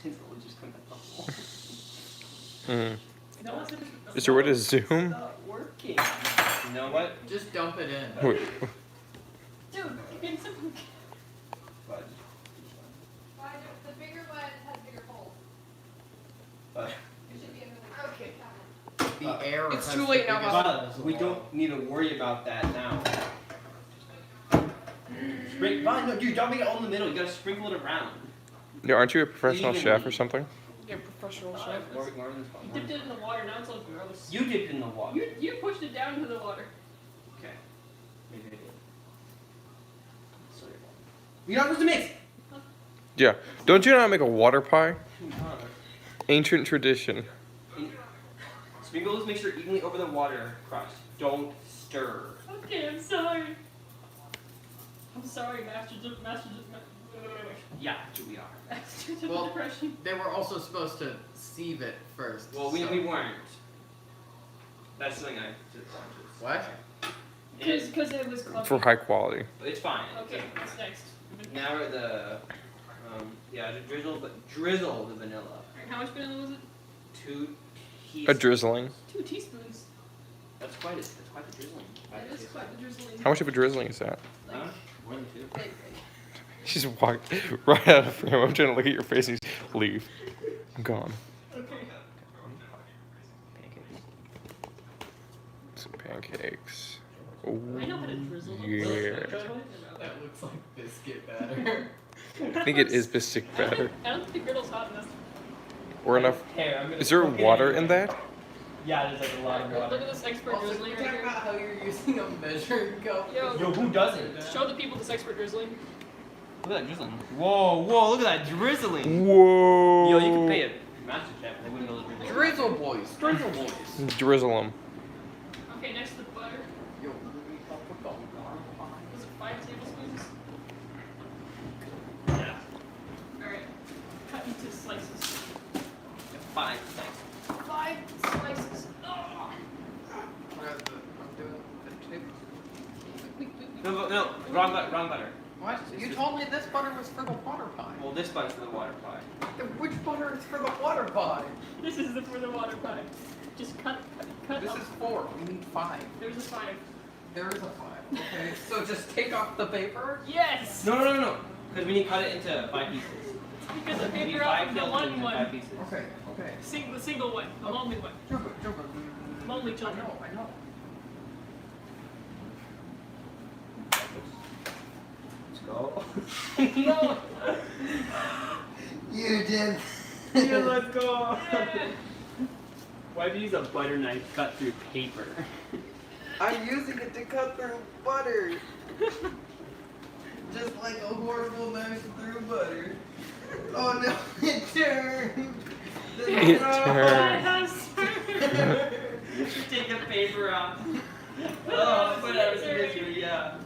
It'll just come back up. Is there a way to zoom? It's not working. You know what? Just dump it in. Wait. Dude, you're getting some. But, The bigger one has bigger holes. but, It should be in the okay. The air. It's has too the late now, biggest Bob. holes of we all. don't need to worry about that now. No, dude, don't make it all in the middle. You gotta sprinkle it around. Yeah, aren't you a professional chef or something? You're a professional chef. Where in this You dipped it in the water, now it's all gross. You dipped in the water. You pushed it down into the water. Okay. Maybe I did. Sorry. You're not supposed to mix. Yeah. Don't you know how to make a water pie? No. Ancient tradition. Sprinkle this mixture evenly over the water crust. Don't stir. Okay, I'm sorry. I'm sorry, Master. Yeah, we are. Masters of Well, Depression. they were also supposed to sieve it first. Well, so- we weren't. That's something I did. What? Because it was clumpy. For high quality. It's fine. Okay, what's next? Now we're the drizzle the vanilla. Alright, how much vanilla was it? 2 teaspoons. A drizzling. 2 teaspoons. That's quite the drizzling. That is quite the drizzling. How much of a drizzling is that? Huh? More than 2. Like, She's walked right out of frame. I'm trying to look at your face and you leave. I'm gone. okay. Some pancakes. I know how to drizzle them. Yeah. That looks like biscuit batter. I think it is biscuit batter. I don't think the griddle's hot enough. Or enough. Here, I'm gonna Is there poke it water in that? Yeah, there's like a lot of Look water. at this expert Also, drizzling can right you talk here. about how you're using a measuring cup? Yo, Yo, who doesn't? show the people this expert drizzling. Look at that drizzling. Whoa, look at that drizzling. Whoa. Yo, you could pay a master chef. They wouldn't know the drizzle. Drizzle boys. Drizzle boys. Drizzle them. Okay, next to the butter. Yo, we help with the warm pie. Was it 5 tablespoons? Yeah. Alright. Cut into slices. 5 slices. 5 slices. Oh. I'm doing the tip. No, wrong butter. What? You told me this butter was for the water pie. Well, this butter's for the water pie. Which butter is for the water pie? This is for the water pie. Just cut This up. is 4. We need 5. There's a 5. There is a 5. Okay, so just take off the paper? Yes! No. Because we need to cut it into 5 pieces. Because the We need paper 5 out of the tablespoons one and 5 one. pieces. Okay. The single one. The lonely one. Lonely I children. know. Let's go. No! You did. Yeah, let's go. Why do you use a butter knife cut through paper? I'm using it to cut through butter. Just like a horrible knife through butter. Oh no, it turned. It turned. Take the paper off. Oh, whatever. Yeah.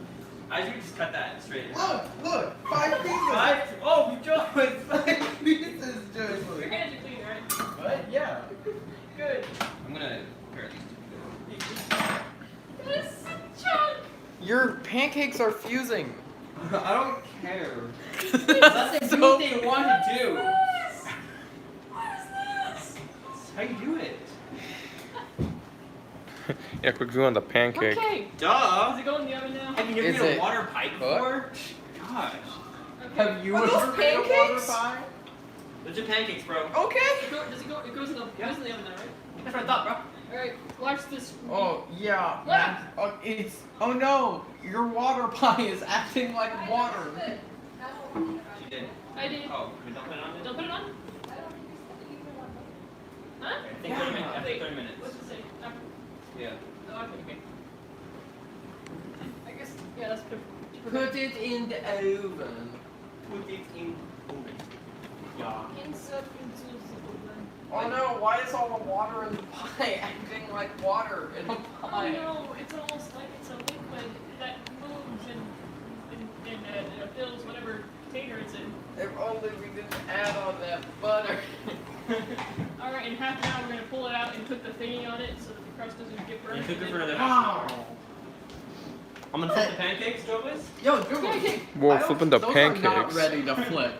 I should just cut that straight. Look, 5 pieces. 5? Oh, Joyce! 5 pieces, Your Joyce. hands are clean, right? What? Yeah. Good. I'm gonna pair these This chunk! Your pancakes are fusing. two. I don't care. Let them do what they want to do. What is this? That's how you do it. Yeah, quick view on the pancake. Okay. Duh. Does it go in the oven now? Have you never Is made a it water pipe before? Gosh. Okay. Have you Are those ever made a water pancakes? pie? Those are pancakes, bro. Okay. It goes in the oven now, right? That's what I thought, bro. Alright, watch this. Oh yeah. What? Oh no, your water pie is acting like water. She did. I did. Oh, we don't put it on? Don't put it on? Huh? I think 30 minutes. Wait, 30 minutes. what's it say? Yeah. Oh, okay. I guess, yeah, that's Put it in the oven. Put it in oven. Yeah. Insert into the oven. Oh no, why is all the water in the pie acting like water in a Oh pie? no, it's almost like it's a liquid that moves and fills whatever container it's in. If only we didn't add on that butter. Alright, in half an hour we're gonna pull it out and put the thingy on it so that the crust doesn't get burned. And cook it and for then- another half an hour. I'm gonna flip the pancakes, Jovis. Yo, Pancake. Whoa, flipping the Those are not pancakes. ready to flip.